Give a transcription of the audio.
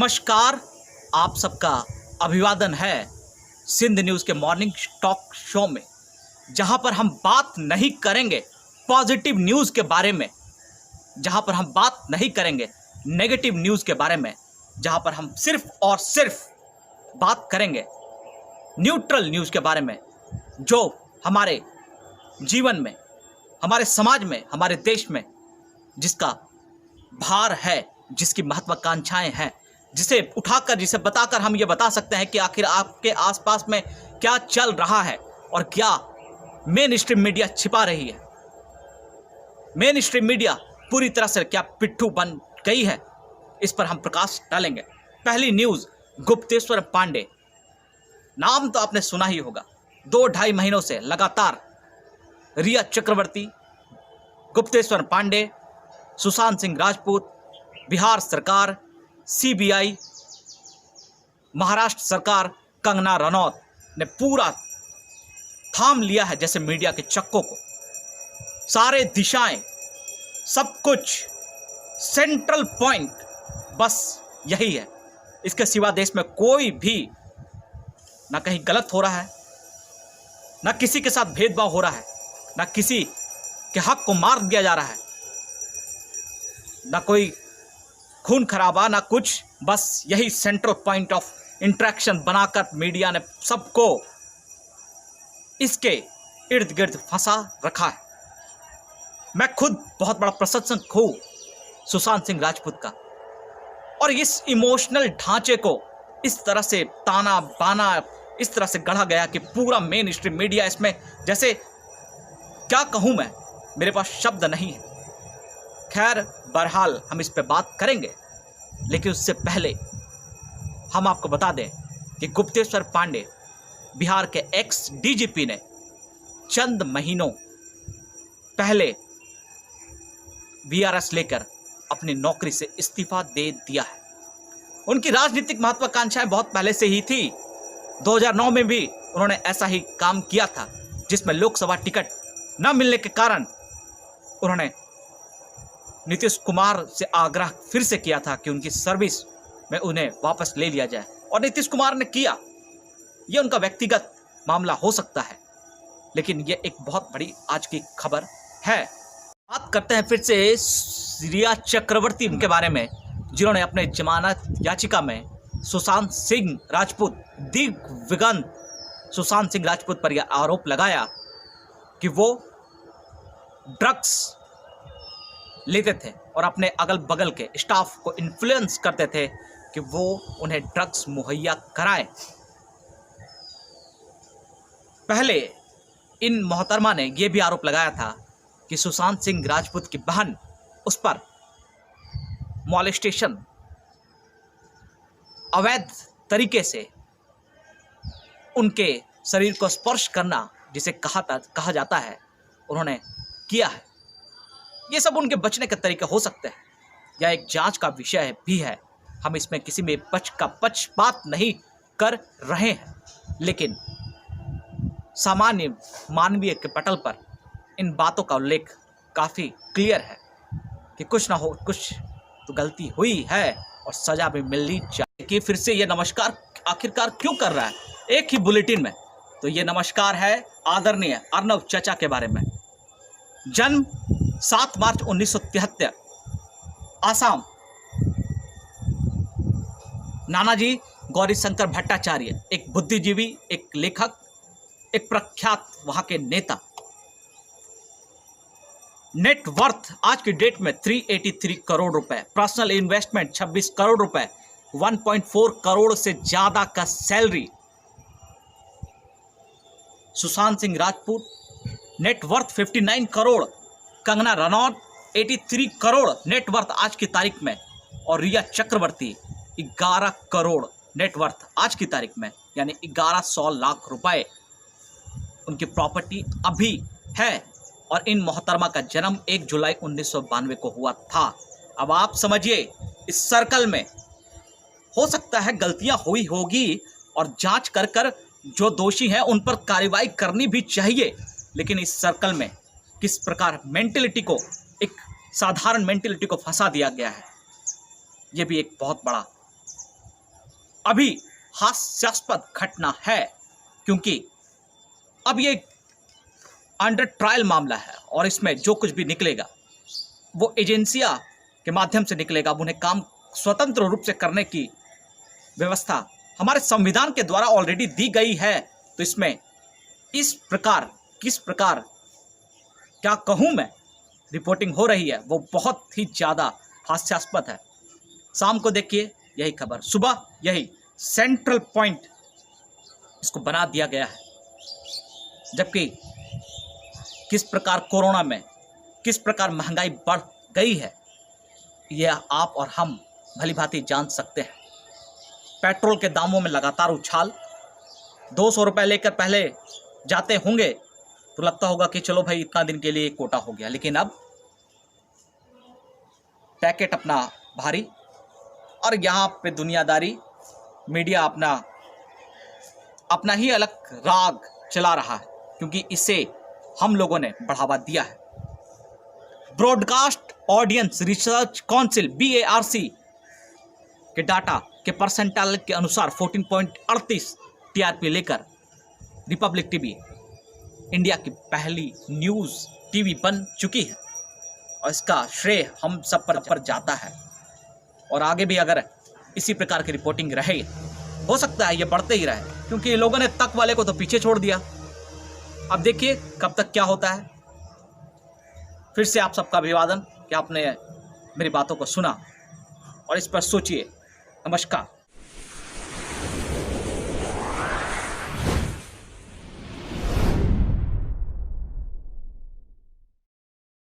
नमस्कार, आप सबका अभिवादन है सिंध न्यूज़ के मॉर्निंग टॉक शो में, जहां पर हम बात नहीं करेंगे पॉजिटिव न्यूज़ के बारे में, जहां पर हम बात नहीं करेंगे नेगेटिव न्यूज़ के बारे में, जहां पर हम सिर्फ और सिर्फ बात करेंगे न्यूट्रल न्यूज़ के बारे में, जो हमारे जीवन में, हमारे समाज में, हमारे देश में जिसका भार है, जिसकी महत्वाकांक्षाएं हैं, जिसे उठाकर, जिसे बताकर हम ये बता सकते हैं कि आखिर आपके आसपास में क्या चल रहा है और क्या मेन स्ट्रीम मीडिया छिपा रही है। मेन स्ट्रीम मीडिया पूरी तरह से क्या पिट्ठू बन गई है, इस पर हम प्रकाश डालेंगे। पहली न्यूज़, गुप्तेश्वर पांडे। नाम तो आपने सुना ही होगा। 2-2.5 महीनों से लगातार रिया चक्रवर्ती, गुप्तेश्वर पांडे, सुशांत सिंह राजपूत, बिहार सरकार, सीबीआई, महाराष्ट्र सरकार, कंगना रनौत ने पूरा थाम लिया है जैसे मीडिया के चक्कों को। सारे दिशाएं, सब कुछ, सेंट्रल पॉइंट बस यही है। इसके सिवा देश में कोई भी ना कहीं गलत हो रहा है, ना किसी के साथ भेदभाव हो रहा है, ना किसी के हक को मार दिया जा रहा है, ना कोई खून खराबा, ना कुछ। बस यही सेंट्रल पॉइंट ऑफ इंटरेक्शन बनाकर मीडिया ने सबको इसके इर्द गिर्द फंसा रखा है। मैं खुद बहुत बड़ा प्रशंसक हूं सुशांत सिंह राजपूत का, और इस इमोशनल ढांचे को इस तरह से ताना बाना इस तरह से गढ़ा गया कि पूरा मेन स्ट्रीम मीडिया इसमें, जैसे क्या कहूं मैं, मेरे पास शब्द नहीं है। खैर, बहरहाल हम इस पे बात करेंगे, लेकिन उससे पहले हम आपको बता दें कि गुप्तेश्वर पांडे, बिहार के एक्स डीजीपी ने चंद महीनों पहले वीआरएस लेकर अपनी नौकरी से इस्तीफा दे दिया है। उनकी राजनीतिक महत्वाकांक्षाएं बहुत पहले से ही थी। 2009 में भी उन्होंने ऐसा ही काम किया था, जिसमें लोकसभा टिकट न मिलने के कारण उन्होंने नीतीश कुमार से आग्रह फिर से किया था कि उनकी सर्विस में उन्हें वापस ले लिया जाए, और नीतीश कुमार ने किया। यह उनका व्यक्तिगत मामला हो सकता है, लेकिन यह एक बहुत बड़ी आज की खबर है। बात करते हैं फिर से रिया चक्रवर्ती के बारे में, जिन्होंने अपने जमानत याचिका में सुशांत सिंह राजपूत, दिग्विगंत सुशांत सिंह राजपूत पर यह आरोप लगाया कि वो ड्रग्स लेते थे और अपने अगल बगल के स्टाफ को इन्फ्लुएंस करते थे कि वो उन्हें ड्रग्स मुहैया कराएं। पहले इन मोहतरमा ने यह भी आरोप लगाया था कि सुशांत सिंह राजपूत की बहन उस पर मॉलेस्टेशन, अवैध तरीके से उनके शरीर को स्पर्श करना, जिसे कहा जाता है, उन्होंने किया है। ये सब उनके बचने के तरीके हो सकते हैं, या एक जांच का विषय भी है। हम इसमें किसी में पक्षपात नहीं कर रहे हैं, लेकिन सामान्य मानवीय के पटल पर इन बातों का उल्लेख काफ़ी क्लियर है कि कुछ ना हो कुछ तो गलती हुई है और सजा भी मिलनी चाहिए। कि फिर से ये नमस्कार आखिरकार क्यों कर रहा है एक ही बुलेटिन में? तो ये नमस्कार है आदरणीय अर्नब चचा के बारे में। जन्म 7 मार्च 1973, आसाम। नानाजी गौरीशंकर भट्टाचार्य, एक बुद्धिजीवी, एक लेखक, एक प्रख्यात वहां के नेता। नेट वर्थ आज की डेट में 383 करोड़ रुपए, पर्सनल इन्वेस्टमेंट 26 करोड़ रुपए, 1.4 करोड़ से ज्यादा का salary. Sushant Singh Rajput net worth 59 crore, Kangana Ranaut 83 crore net worth आज की तारीख में, और रिया चक्रवर्ती 11 करोड़ नेट वर्थ आज की तारीख में, यानी 1100 लाख रुपए उनकी प्रॉपर्टी अभी है। और इन मोहतरमा का जन्म 1 जुलाई 1992 को हुआ था। अब आप समझिए, इस सर्कल में हो सकता है गलतियां हुई होगी, और जांच कर जो दोषी हैं उन पर कार्रवाई करनी भी चाहिए, लेकिन इस सर्कल में किस प्रकार मेंटेलिटी को, एक साधारण मेंटेलिटी को फंसा दिया गया है, ये भी एक बहुत बड़ा अभी हास्यास्पद घटना है, क्योंकि अब ये अंडर ट्रायल मामला है और इसमें जो कुछ भी निकलेगा वो एजेंसियां के माध्यम से निकलेगा। अब उन्हें काम स्वतंत्र रूप से करने की व्यवस्था हमारे संविधान के द्वारा ऑलरेडी दी गई है। तो इसमें इस प्रकार किस प्रकार क्या कहूँ मैं रिपोर्टिंग हो रही है वो बहुत ही ज़्यादा हास्यास्पद है। शाम को देखिए यही खबर, सुबह यही सेंट्रल पॉइंट इसको बना दिया गया है। जबकि किस प्रकार कोरोना में किस प्रकार महंगाई बढ़ गई है यह आप और हम भली भांति जान सकते हैं। पेट्रोल के दामों में लगातार उछाल, 200 रुपये लेकर पहले जाते होंगे तो लगता होगा कि चलो भाई इतना दिन के लिए कोटा हो गया, लेकिन अब पैकेट अपना भारी और यहाँ पे दुनियादारी मीडिया अपना ही अलग राग चला रहा है, क्योंकि इसे हम लोगों ने बढ़ावा दिया है। Broadcast audience research council BARC के डाटा के परसेंटाइल के अनुसार 14.38 TRP लेकर रिपब्लिक टीवी इंडिया की पहली न्यूज़ टीवी बन चुकी है और इसका श्रेय हम सब पर जाता है। और आगे भी अगर इसी प्रकार की रिपोर्टिंग रहे हो सकता है ये बढ़ते ही रहे, क्योंकि ये लोगों ने तक वाले को तो पीछे छोड़ दिया। अब देखिए कब तक क्या होता है। फिर से आप सबका अभिवादन कि आपने मेरी बातों को सुना और इस पर सोचिए। नमस्कार।